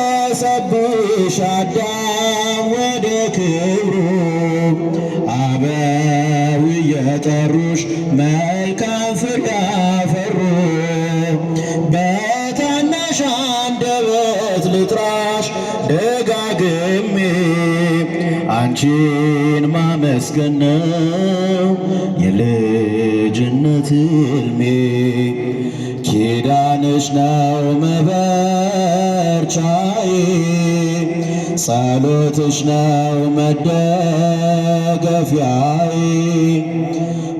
የተመለሰብሽ አዳም ወደ ክብሩ አበው የጠሩሽ መልካም ፍሬ አፈሩ። በታናሽ አንደበት ልጥራሽ ደጋግሜ አንቺን ማመስገን ነው የልጅነት ሕልሜ። ኪዳንሽ ነው መበርቻዬ፣ ጸሎትሽ ነው መደገፊያዬ።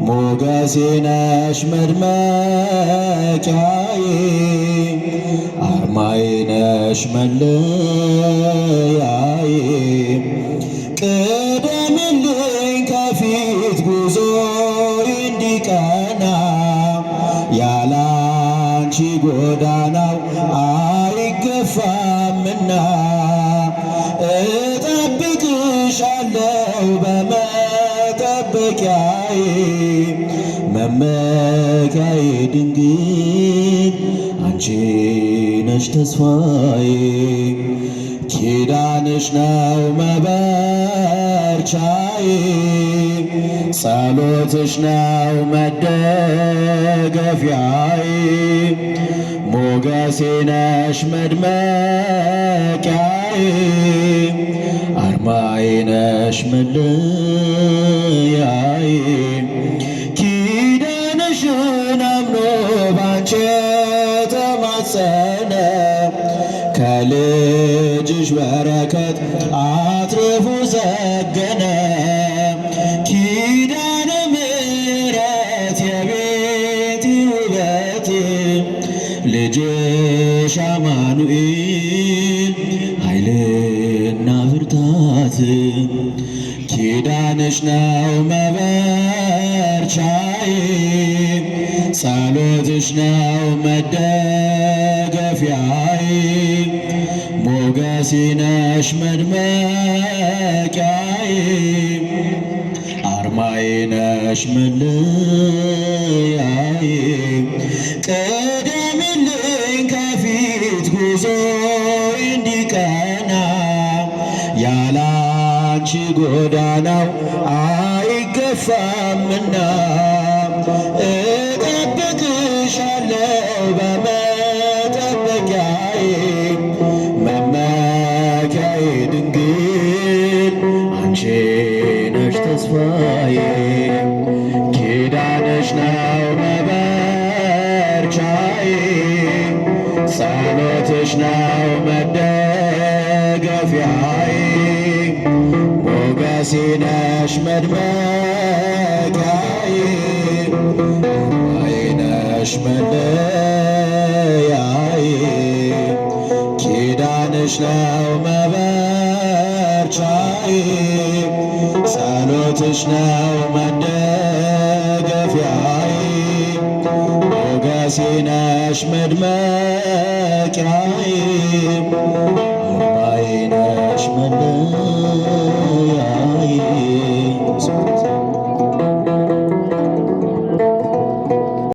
ሞገሴ ነሽ መድመቂያዬ፣ አርማዬ ነሽ መለያዬ። ቅደምልኝ ከፊት ጉዞዬ እንዲቀና ያላንቺ ጎዳናው አይገፋምና። እጠብቅሻለሁ በመጠበቂያዬ መመኪያዬ ድንግል አንቺ ነሽ ተስፋዬ። ኪዳንሽ ነው መበርቻዬ፣ ጸሎትሽ ነው መደገፊያዬ። ሞገሴ ነሽ መድመቂያዬ፣ አርማዬ ነሽ መለያዬ። ኪዳንሽን አምኖ ባንቺ ተማጸነ ከልጅሽ በረከት አትርፎ ዘገነ። ኪዳነ ምሕረት የቤቴ ውበት ልጅሽ አማኑኤል ኃይልና ብርታት። ኪዳንሽ ነው መበርቻዬ፣ ጸሎትሽ ነው መደገፊያዬ። ሞገሴ ነሽ መድመቂያዬ፣ አርማዬ ነሽ መለያዬ። ቅደምልኝ ከፊት ጉዞዬ እንዲቀና ያላንቺ ጎዳናው አይገፋምና። እጠብቅሻለሁ በመጠበቂያዬ መመኪያዬ ድንግል አንቺ ነሽ ተስፋዬ። ኪዳንሽ ነው መበርቻዬ፣ ጸሎትሽ ነው መደገፊያዬ። ሞገሴ ነሽ መድመቂያዬ፣ አርማዬ ነሽ መለያዬ። ኪዳንሽ ነው መበርቻዬ፣ ጸሎትሽ ነው መደገፊያዬ። ሞገሴ ነሽ መድመቂያዬ